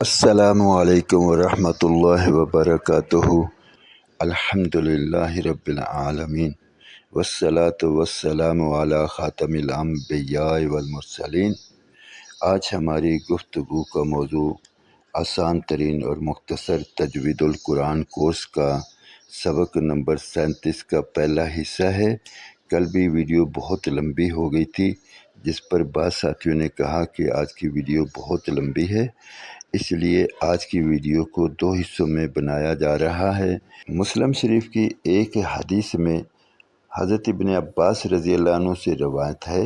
السلام علیکم ورحمۃ اللہ وبرکاتہ۔ الحمدللہ رب العالمین والصلاة والسلام علی خاتم الانبیاء والمرسلین۔ آج ہماری گفتگو کا موضوع آسان ترین اور مختصر تجوید القرآن کورس کا سبق نمبر 37 کا پہلا حصہ ہے۔ کل بھی ویڈیو بہت لمبی ہو گئی تھی، جس پر بعض ساتھیوں نے کہا کہ آج کی ویڈیو بہت لمبی ہے، اس لیے آج کی ویڈیو کو 2 حصوں میں بنایا جا رہا ہے۔ مسلم شریف کی ایک حدیث میں حضرت ابن عباس رضی اللہ عنہ سے روایت ہے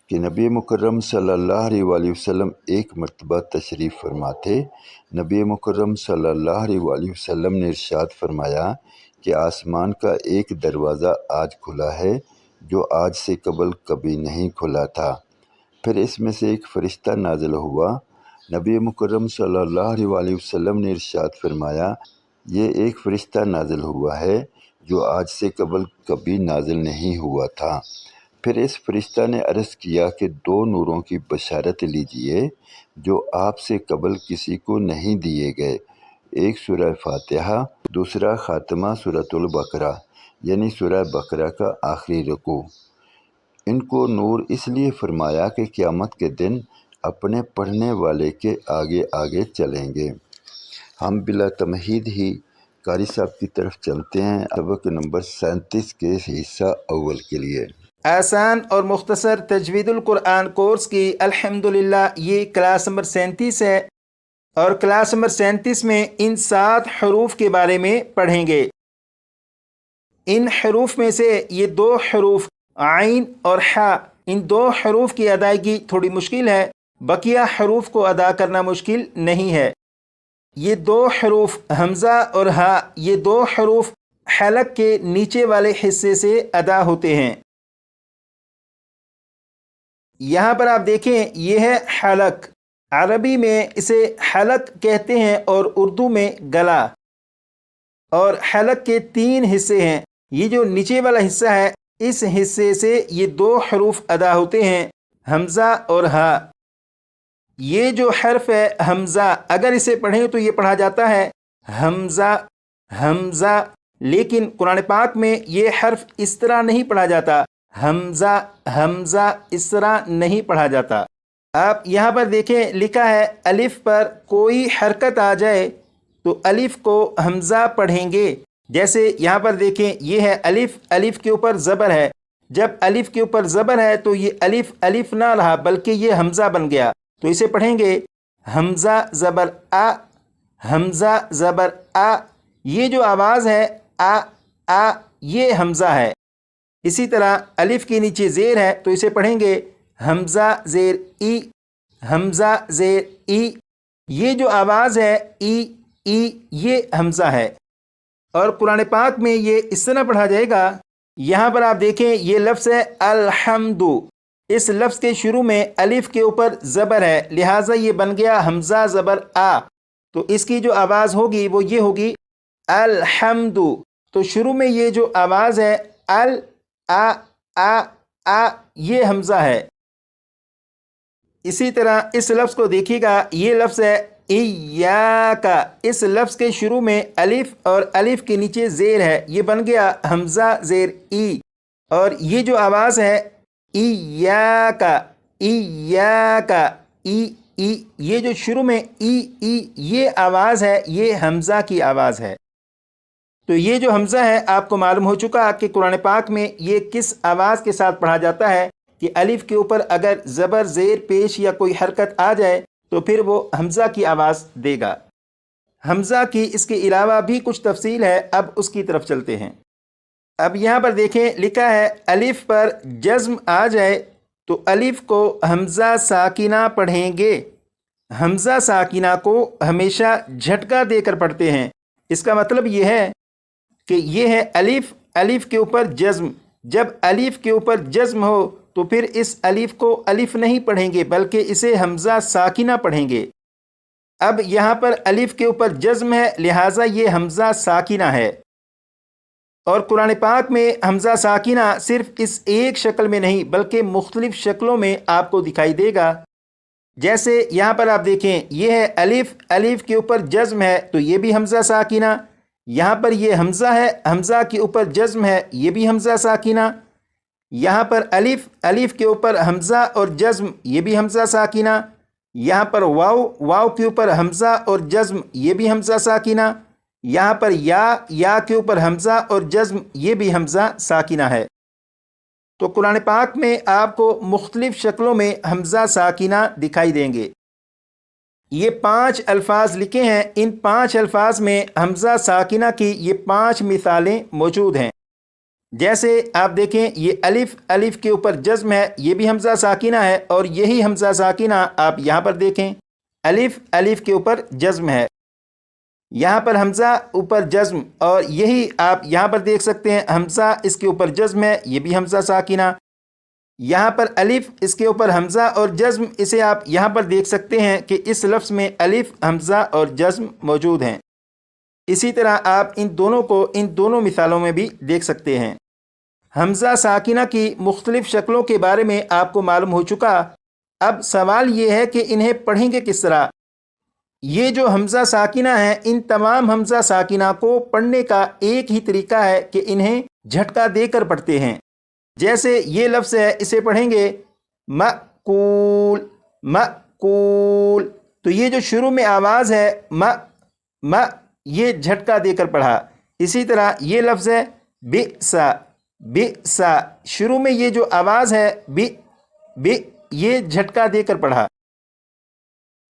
کہ نبی مکرم صلی اللہ علیہ وآلہ وسلم ایک مرتبہ تشریف فرما تھے۔ نبی مکرم صلی اللہ علیہ وآلہ وسلم نے ارشاد فرمایا کہ آسمان کا ایک دروازہ آج کھلا ہے جو آج سے قبل کبھی نہیں کھلا تھا۔ پھر اس میں سے ایک فرشتہ نازل ہوا۔ نبی مکرم صلی اللہ علیہ وآلہ وسلم نے ارشاد فرمایا، یہ ایک فرشتہ نازل ہوا ہے جو آج سے قبل کبھی نازل نہیں ہوا تھا۔ پھر اس فرشتہ نے عرض کیا کہ 2 نوروں کی بشارت لیجئے جو آپ سے قبل کسی کو نہیں دیے گئے، ایک سورہ فاتحہ، دوسرا خاتمہ سورۃ البقرہ، یعنی سورہ بقرہ کا آخری رکوع۔ ان کو نور اس لیے فرمایا کہ قیامت کے دن اپنے پڑھنے والے کے آگے آگے چلیں گے۔ ہم بلا تمہید ہی قاری صاحب کی طرف چلتے ہیں سبق نمبر 37 کے حصہ اول کے لیے۔ آسان اور مختصر تجوید القرآن کورس کی الحمدللہ یہ کلاس نمبر 37 ہے، اور کلاس نمبر 37 میں ان 7 حروف کے بارے میں پڑھیں گے۔ ان حروف میں سے یہ 2 حروف عین اور حا، ان 2 حروف کی ادائیگی تھوڑی مشکل ہے، بقیہ حروف کو ادا کرنا مشکل نہیں ہے۔ یہ 2 حروف حمزہ اور ہا، یہ 2 حروف حلق کے نیچے والے حصے سے ادا ہوتے ہیں۔ یہاں پر آپ دیکھیں، یہ ہے حلق، عربی میں اسے حلق کہتے ہیں اور اردو میں گلا۔ اور حلق کے 3 حصے ہیں، یہ جو نیچے والا حصہ ہے اس حصے سے یہ 2 حروف ادا ہوتے ہیں، حمزہ اور ہا۔ یہ جو حرف ہے حمزہ، اگر اسے پڑھیں تو یہ پڑھا جاتا ہے حمزہ حمزہ، لیکن قرآن پاک میں یہ حرف اس طرح نہیں پڑھا جاتا، حمزہ حمزہ اس طرح نہیں پڑھا جاتا۔ آپ یہاں پر دیکھیں، لکھا ہے الف پر کوئی حرکت آ جائے تو الف کو حمزہ پڑھیں گے۔ جیسے یہاں پر دیکھیں، یہ ہے الف، الف کے اوپر زبر ہے، جب الف کے اوپر زبر ہے تو یہ الف الف نہ رہا بلکہ یہ حمزہ بن گیا، تو اسے پڑھیں گے حمزہ زبر آ، حمزہ زبر آ۔ یہ جو آواز ہے آ آ، یہ حمزہ ہے۔ اسی طرح الف کے نیچے زیر ہے تو اسے پڑھیں گے حمزہ زیر ای، حمزہ زیر ای۔ یہ جو آواز ہے ای ای، یہ حمزہ ہے۔ اور قرآن پاک میں یہ اس طرح پڑھا جائے گا۔ یہاں پر آپ دیکھیں، یہ لفظ ہے الحمد، اس لفظ کے شروع میں الف کے اوپر زبر ہے، لہٰذا یہ بن گیا حمزہ زبر آ، تو اس کی جو آواز ہوگی وہ یہ ہوگی الحمد۔ تو شروع میں یہ جو آواز ہے ال آ آ آ، یہ حمزہ ہے۔ اسی طرح اس لفظ کو دیکھیے گا، یہ لفظ ہے ایاک، اس لفظ کے شروع میں الف اور الف کے نیچے زیر ہے، یہ بن گیا حمزہ زیر ای۔ اور یہ جو آواز ہے ایاک ایاک ای ای، یہ جو شروع میں ای ای یہ آواز ہے، یہ حمزہ کی آواز ہے۔ تو یہ جو حمزہ ہے آپ کو معلوم ہو چکا کہ قرآن پاک میں یہ کس آواز کے ساتھ پڑھا جاتا ہے، کہ الف کے اوپر اگر زبر زیر پیش یا کوئی حرکت آ جائے تو پھر وہ حمزہ کی آواز دے گا۔ حمزہ کی اس کے علاوہ بھی کچھ تفصیل ہے، اب اس کی طرف چلتے ہیں۔ اب یہاں پر دیکھیں، لکھا ہے الف پر جزم آ جائے تو الف کو حمزہ ساکنہ پڑھیں گے۔ حمزہ ساکنہ کو ہمیشہ جھٹکا دے کر پڑھتے ہیں، اس کا مطلب یہ ہے کہ یہ ہے الف، الف کے اوپر جزم، جب الف کے اوپر جزم ہو تو پھر اس الف کو الف نہیں پڑھیں گے بلکہ اسے حمزہ ساکنہ پڑھیں گے۔ اب یہاں پر الف کے اوپر جزم ہے، لہٰذا یہ حمزہ ساکنہ ہے۔ اور قرآن پاک میں حمزہ ساکنہ صرف اس ایک شکل میں نہیں بلکہ مختلف شکلوں میں آپ کو دکھائی دے گا۔ جیسے یہاں پر آپ دیکھیں یہ ہے الف، الف کے اوپر جزم ہے تو یہ بھی حمزہ ساکنہ، یہاں پر یہ حمزہ ہے، حمزہ کے اوپر جزم ہے یہ بھی حمزہ ساکنہ، یہاں پر الف، الف کے اوپر حمزہ اور جزم یہ بھی حمزہ ساکنہ، یہاں پر واو، واو کے اوپر حمزہ اور جزم یہ بھی حمزہ ساکنہ، یہاں پر یا، یا کے اوپر حمزہ اور جزم یہ بھی حمزہ ساکنہ ہے۔ تو قرآن پاک میں آپ کو مختلف شکلوں میں حمزہ ساکنہ دکھائی دیں گے۔ یہ 5 الفاظ لکھے ہیں، ان 5 الفاظ میں حمزہ ساکنہ کی یہ 5 مثالیں موجود ہیں۔ جیسے آپ دیکھیں یہ الف، الف کے اوپر جزم ہے یہ بھی حمزہ ساکنہ ہے، اور یہی حمزہ ساکنہ آپ یہاں پر دیکھیں الف، الف کے اوپر جزم ہے، یہاں پر حمزہ اوپر جزم، اور یہی آپ یہاں پر دیکھ سکتے ہیں حمزہ اس کے اوپر جزم ہے یہ بھی حمزہ ساکنہ، یہاں پر الف اس کے اوپر حمزہ اور جزم، اسے آپ یہاں پر دیکھ سکتے ہیں کہ اس لفظ میں الف، حمزہ اور جزم موجود ہیں۔ اسی طرح آپ ان دونوں کو ان دونوں مثالوں میں بھی دیکھ سکتے ہیں۔ حمزہ ساکنہ کی مختلف شکلوں کے بارے میں آپ کو معلوم ہو چکا، اب سوال یہ ہے کہ انہیں پڑھیں گے کس طرح۔ یہ جو حمزہ ساکنہ ہیں ان تمام حمزہ ساکنہ کو پڑھنے کا ایک ہی طریقہ ہے کہ انہیں جھٹکا دے کر پڑھتے ہیں۔ جیسے یہ لفظ ہے اسے پڑھیں گے مأکول، مأکول، تو یہ جو شروع میں آواز ہے م، یہ جھٹکا دے کر پڑھا۔ اسی طرح یہ لفظ ہے بئسا، بئسا، شروع میں یہ جو آواز ہے ب، یہ جھٹکا دے کر پڑھا۔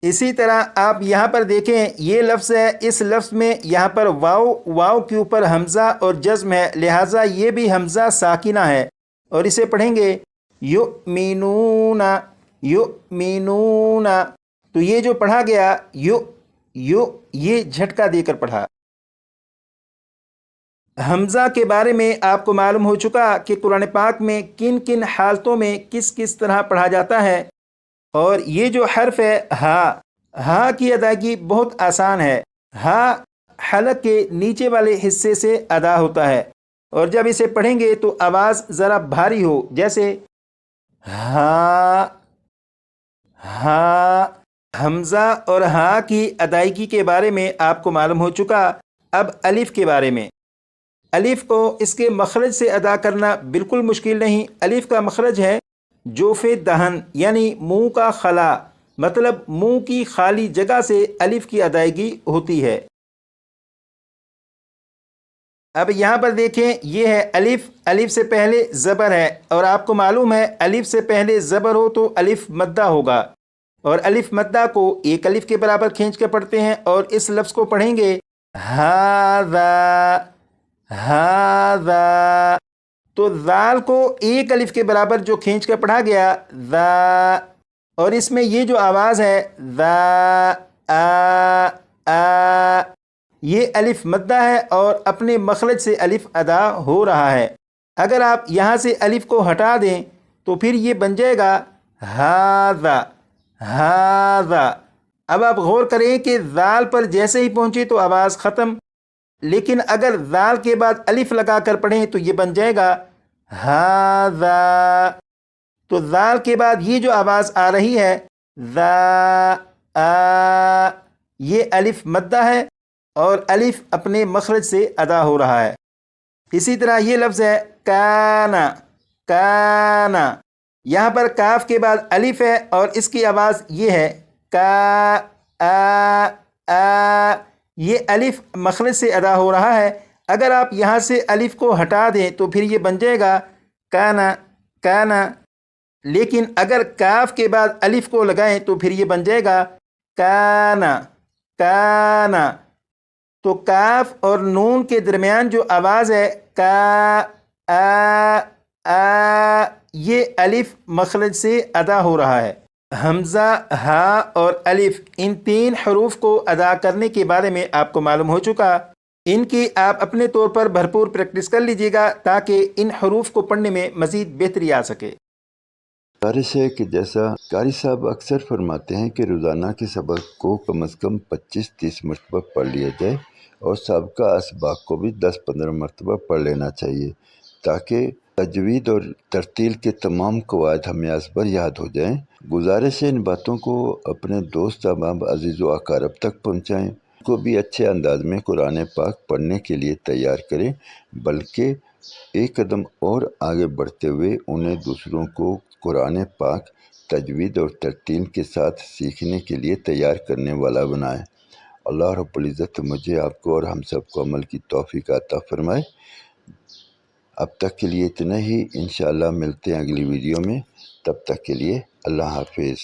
اسی طرح آپ یہاں پر دیکھیں یہ لفظ ہے، اس لفظ میں یہاں پر واو، واو کے اوپر حمزہ اور جزم ہے، لہٰذا یہ بھی حمزہ ساکنہ ہے، اور اسے پڑھیں گے یؤمنون، یؤمنون، تو یہ جو پڑھا گیا یہ جھٹکا دے کر پڑھا۔ حمزہ کے بارے میں آپ کو معلوم ہو چکا کہ قرآن پاک میں کن کن حالتوں میں کس کس طرح پڑھا جاتا ہے، اور یہ جو حرف ہے ہا، ہا کی ادائیگی بہت آسان ہے۔ ہا حلق کے نیچے والے حصے سے ادا ہوتا ہے، اور جب اسے پڑھیں گے تو آواز ذرا بھاری ہو، جیسے ہا، ہا۔ حمزہ اور ہا کی ادائیگی کے بارے میں آپ کو معلوم ہو چکا، اب الف کے بارے میں۔ الف کو اس کے مخرج سے ادا کرنا بالکل مشکل نہیں۔ الف کا مخرج ہے جوف دہن، یعنی منہ کا خلا، مطلب منہ کی خالی جگہ سے الف کی ادائیگی ہوتی ہے۔ اب یہاں پر دیکھیں یہ ہے الف، الف سے پہلے زبر ہے، اور آپ کو معلوم ہے الف سے پہلے زبر ہو تو الف مدہ ہوگا، اور الف مدہ کو ایک الف کے برابر کھینچ کے پڑھتے ہیں، اور اس لفظ کو پڑھیں گے ہاذا، ہاذا، تو ذال کو ایک الف کے برابر جو کھینچ کر پڑھا گیا ذا، اور اس میں یہ جو آواز ہے ذا، آ، یہ الف مدہ ہے اور اپنے مخرج سے الف ادا ہو رہا ہے۔ اگر آپ یہاں سے الف کو ہٹا دیں تو پھر یہ بن جائے گا ہاذا، ہاذا۔ اب آپ غور کریں کہ ذال پر جیسے ہی پہنچے تو آواز ختم، لیکن اگر ذال کے بعد الف لگا کر پڑھیں تو یہ بن جائے گا ہاذا۔ تو ذال کے بعد یہ جو آواز آ رہی ہے ذا، آ، یہ الف مدہ ہے اور الف اپنے مخرج سے ادا ہو رہا ہے۔ اسی طرح یہ لفظ ہے کانا، کانا، یہاں پر کاف کے بعد الف ہے اور اس کی آواز یہ ہے کا، آ، یہ الف مخرج سے ادا ہو رہا ہے۔ اگر آپ یہاں سے الف کو ہٹا دیں تو پھر یہ بن جائے گا کانا، کانا، لیکن اگر کاف کے بعد الف کو لگائیں تو پھر یہ بن جائے گا کانا، کانا۔ تو کاف اور نون کے درمیان جو آواز ہے کا، آ، یہ الف مخرج سے ادا ہو رہا ہے۔ حمزہ، ہا اور الف، ان 3 حروف کو ادا کرنے کے بارے میں آپ کو معلوم ہو چکا۔ ان کی آپ اپنے طور پر بھرپور پریکٹس کر لیجیے گا تاکہ ان حروف کو پڑھنے میں مزید بہتری آ سکے۔ گزارش ہے کہ جیسا قاری صاحب اکثر فرماتے ہیں کہ روزانہ کے سبق کو کم از کم 25-30 مرتبہ پڑھ لیا جائے، اور سابقہ اسباق کو بھی 10-15 مرتبہ پڑھ لینا چاہیے، تاکہ تجوید اور ترتیل کے تمام قواعد ہمیں ازبر یاد ہو جائیں۔ گزارش ہے ان باتوں کو اپنے دوست احباب عزیز و اقارب تک پہنچائیں، کو بھی اچھے انداز میں قرآن پاک پڑھنے کے لیے تیار کریں، بلکہ ایک قدم اور آگے بڑھتے ہوئے انہیں دوسروں کو قرآن پاک تجوید اور ترتیل کے ساتھ سیکھنے کے لیے تیار کرنے والا بنائیں۔ اللہ رب العزت مجھے، آپ کو اور ہم سب کو عمل کی توفیق عطا فرمائے۔ اب تک کے لیے اتنا ہی، انشاءاللہ ملتے ہیں اگلی ویڈیو میں، تب تک کے لیے اللہ حافظ۔